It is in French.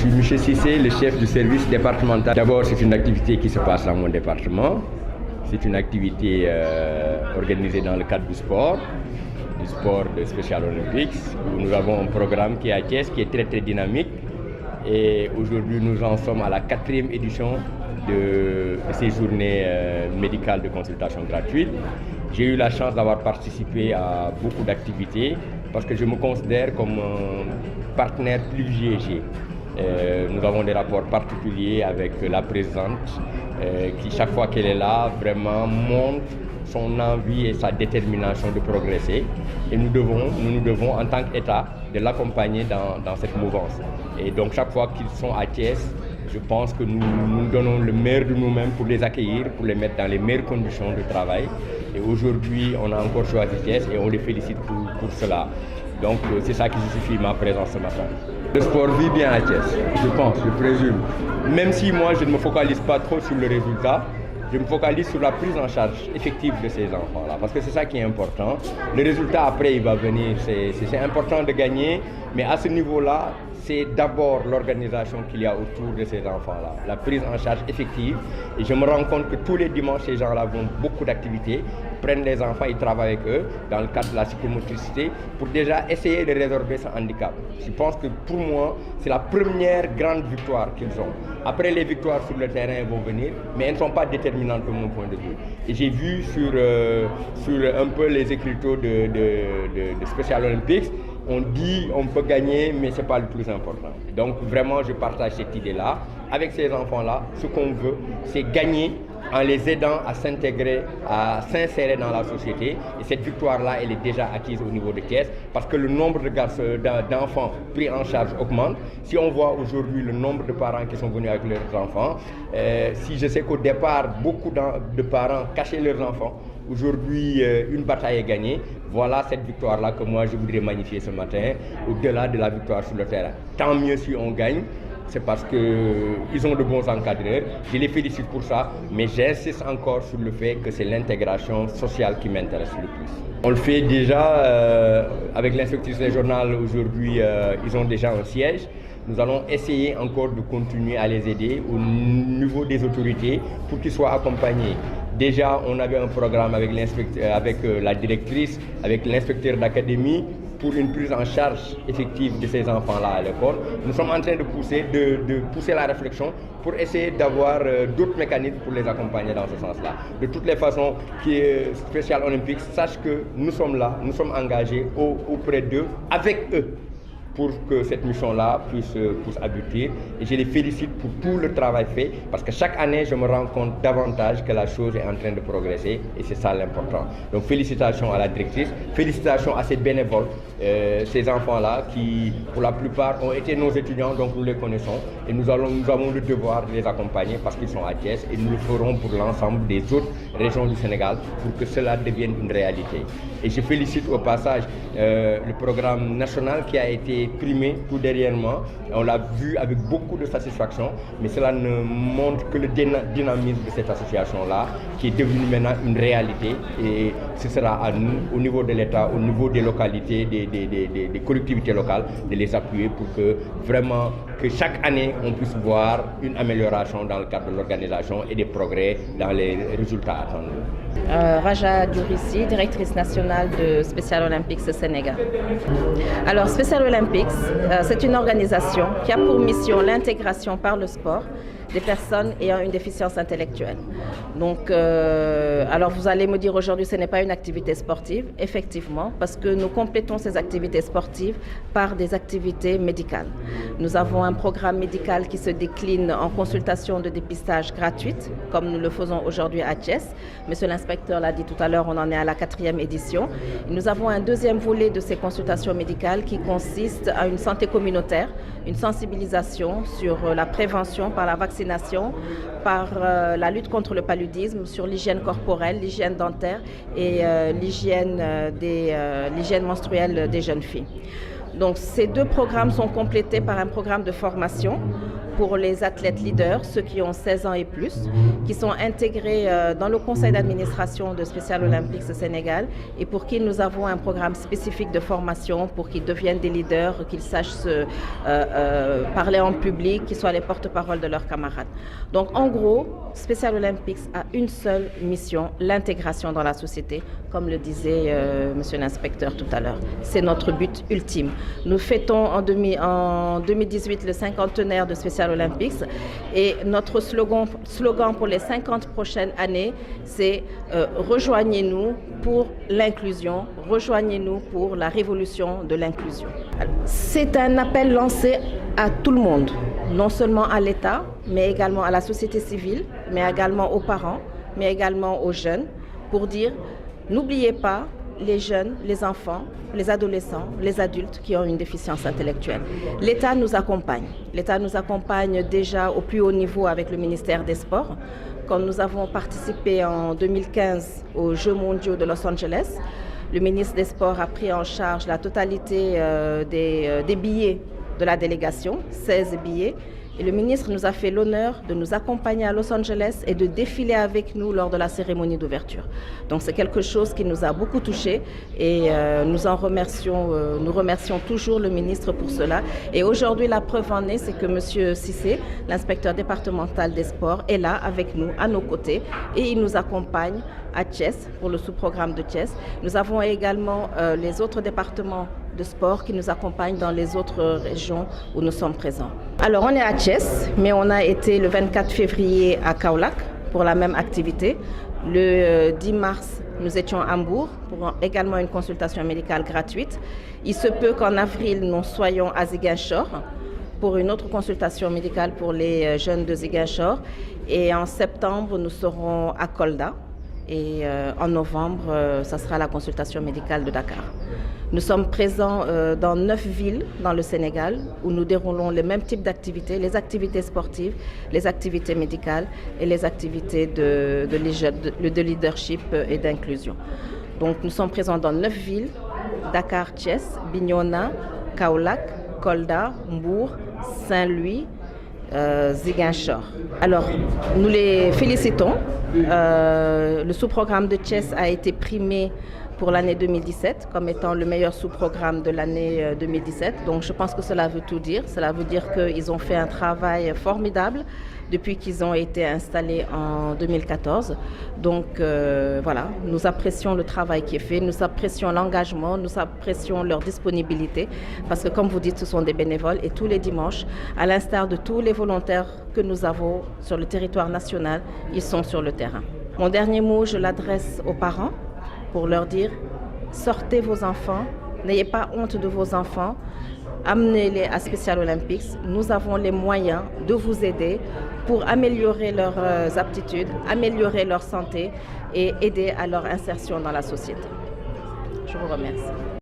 suis Michel Cissé, le chef du service départemental. D'abord, c'est une activité qui se passe dans mon département. C'est une activité organisée dans le cadre du sport de Special Olympics, où nous avons un programme qui est à Thiès, qui est très très dynamique. Et aujourd'hui, nous en sommes à la 4e édition de ces journées médicales de consultation gratuite. J'ai eu la chance d'avoir participé à beaucoup d'activités parce que je me considère comme un partenaire privilégié. Nous avons des rapports particuliers avec la présidente qui, chaque fois qu'elle est là, vraiment montre son envie et sa détermination de progresser. Et nous nous devons en tant qu'État, de l'accompagner dans cette mouvance. Et donc chaque fois qu'ils sont à Thiès, je pense que nous donnons le meilleur de nous-mêmes pour les accueillir, pour les mettre dans les meilleures conditions de travail. Et aujourd'hui, on a encore choisi Thiès et on les félicite pour cela. Donc c'est ça qui justifie ma présence ce matin. Le sport vit bien à Thiès, je pense, je présume. Même si moi je ne me focalise pas trop sur le résultat, je me focalise sur la prise en charge effective de ces enfants-là, parce que c'est ça qui est important. Le résultat après, il va venir, c'est important de gagner, mais à ce niveau-là, c'est d'abord l'organisation qu'il y a autour de ces enfants-là, la prise en charge effective. Et je me rends compte que tous les dimanches, ces gens-là font beaucoup d'activités, prennent les enfants, ils travaillent avec eux dans le cadre de la psychomotricité pour déjà essayer de résorber ce handicap. Je pense que pour moi, c'est la première grande victoire qu'ils ont. Après, les victoires sur le terrain vont venir, mais elles ne sont pas déterminantes de mon point de vue. Et j'ai vu sur un peu les écriteaux de Special Olympics, on dit on peut gagner, mais ce n'est pas le plus important. Donc vraiment, je partage cette idée-là. Avec ces enfants-là, ce qu'on veut, c'est gagner en les aidant à s'intégrer, à s'insérer dans la société. Et cette victoire-là, elle est déjà acquise au niveau de Thiès, parce que le nombre d'enfants pris en charge augmente. Si on voit aujourd'hui le nombre de parents qui sont venus avec leurs enfants, si je sais qu'au départ, beaucoup de parents cachaient leurs enfants, aujourd'hui, une bataille est gagnée. Voilà cette victoire-là que moi, je voudrais magnifier ce matin, au-delà de la victoire sur le terrain. Tant mieux si on gagne, c'est parce qu'ils ont de bons encadreurs. Je les félicite pour ça, mais j'insiste encore sur le fait que c'est l'intégration sociale qui m'intéresse le plus. On le fait déjà avec l'inspectrice régionale. Aujourd'hui, ils ont déjà un siège. Nous allons essayer encore de continuer à les aider au niveau des autorités pour qu'ils soient accompagnés. Déjà, on avait un programme avec la directrice, avec l'inspecteur d'académie pour une prise en charge effective de ces enfants-là à l'école. Nous sommes en train de pousser la réflexion pour essayer d'avoir d'autres mécanismes pour les accompagner dans ce sens-là. De toutes les façons, Special Olympics sache que nous sommes là, nous sommes engagés auprès d'eux, avec eux, pour que cette mission-là puisse aboutir. Et je les félicite pour tout le travail fait, parce que chaque année, je me rends compte davantage que la chose est en train de progresser, et c'est ça l'important. Donc félicitations à la directrice, félicitations à ces bénévoles, ces enfants-là qui, pour la plupart, ont été nos étudiants, donc nous les connaissons, et nous avons le devoir de les accompagner parce qu'ils sont à Thiès, et nous le ferons pour l'ensemble des autres régions du Sénégal pour que cela devienne une réalité. Et je félicite au passage le programme national qui a été primé tout dernièrement. On l'a vu avec beaucoup de satisfaction, mais cela ne montre que le dynamisme de cette association-là qui est devenue maintenant une réalité, et ce sera à nous, au niveau de l'État, au niveau des localités, des collectivités locales, de les appuyer pour que vraiment, que chaque année, on puisse voir une amélioration dans le cadre de l'organisation et des progrès dans les résultats attendus. Raja Djourissi, directrice nationale de Special Olympics Sénégal. Alors, Special Olympics, c'est une organisation qui a pour mission l'intégration par le sport des personnes ayant une déficience intellectuelle. Donc, alors vous allez me dire aujourd'hui ce n'est pas une activité sportive, effectivement, parce que nous complétons ces activités sportives par des activités médicales. Nous avons un programme médical qui se décline en consultation de dépistage gratuite, comme nous le faisons aujourd'hui à Thiès. Monsieur l'inspecteur l'a dit tout à l'heure, on en est à la 4e édition. Et nous avons un deuxième volet de ces consultations médicales qui consiste à une santé communautaire, une sensibilisation sur la prévention par la vaccination, par la lutte contre le paludisme, sur l'hygiène corporelle, l'hygiène dentaire et l'hygiène menstruelle des jeunes filles. Donc ces deux programmes sont complétés par un programme de formation pour les athlètes leaders, ceux qui ont 16 ans et plus, qui sont intégrés dans le conseil d'administration de Special Olympics Sénégal et pour qui nous avons un programme spécifique de formation pour qu'ils deviennent des leaders, qu'ils sachent parler en public, qu'ils soient les porte-parole de leurs camarades. Donc en gros, Special Olympics a une seule mission, l'intégration dans la société, comme le disait monsieur l'inspecteur tout à l'heure. C'est notre but ultime. Nous fêtons en 2018 le 50e de Special Olympics et notre slogan pour les 50 prochaines années, c'est rejoignez-nous pour l'inclusion, rejoignez-nous pour la révolution de l'inclusion. C'est un appel lancé à tout le monde, non seulement à l'État, mais également à la société civile, mais également aux parents, mais également aux jeunes, pour dire n'oubliez pas les jeunes, les enfants, les adolescents, les adultes qui ont une déficience intellectuelle. L'État nous accompagne. L'État nous accompagne déjà au plus haut niveau avec le ministère des Sports. Quand nous avons participé en 2015 aux Jeux mondiaux de Los Angeles, le ministre des Sports a pris en charge la totalité des billets de la délégation, 16 billets. Et le ministre nous a fait l'honneur de nous accompagner à Los Angeles et de défiler avec nous lors de la cérémonie d'ouverture. Donc c'est quelque chose qui nous a beaucoup touchés et nous remercions toujours le ministre pour cela. Et aujourd'hui, la preuve en est, c'est que M. Cissé, l'inspecteur départemental des sports, est là avec nous, à nos côtés, et il nous accompagne à Thiès pour le sous-programme de Thiès. Nous avons également les autres départements de sport qui nous accompagnent dans les autres régions où nous sommes présents. Alors on est à Thiès, mais on a été le 24 février à Kaolack pour la même activité. Le 10 mars, nous étions à Mbour pour également une consultation médicale gratuite. Il se peut qu'en avril, nous soyons à Ziguinchor pour une autre consultation médicale pour les jeunes de Ziguinchor. Et en septembre, nous serons à Kolda. Et en novembre, ça sera la consultation médicale de Dakar. Nous sommes présents dans 9 villes dans le Sénégal où nous déroulons les mêmes types d'activités, les activités sportives, les activités médicales et les activités de leadership et d'inclusion. Donc nous sommes présents dans 9 villes, Dakar, Thiès, Bignona, Kaolack, Kolda, Mbour, Saint-Louis, Ziguinchor. Alors, nous les félicitons. Le sous-programme de Thiès a été primé pour l'année 2017 comme étant le meilleur sous-programme de l'année 2017. Donc je pense que cela veut tout dire. Cela veut dire qu'ils ont fait un travail formidable depuis qu'ils ont été installés en 2014. Donc voilà, nous apprécions le travail qui est fait, nous apprécions l'engagement, nous apprécions leur disponibilité parce que comme vous dites, ce sont des bénévoles et tous les dimanches, à l'instar de tous les volontaires que nous avons sur le territoire national, ils sont sur le terrain. Mon dernier mot, je l'adresse aux parents pour leur dire sortez vos enfants, n'ayez pas honte de vos enfants, amenez-les à Special Olympics. Nous avons les moyens de vous aider pour améliorer leurs aptitudes, améliorer leur santé et aider à leur insertion dans la société. Je vous remercie.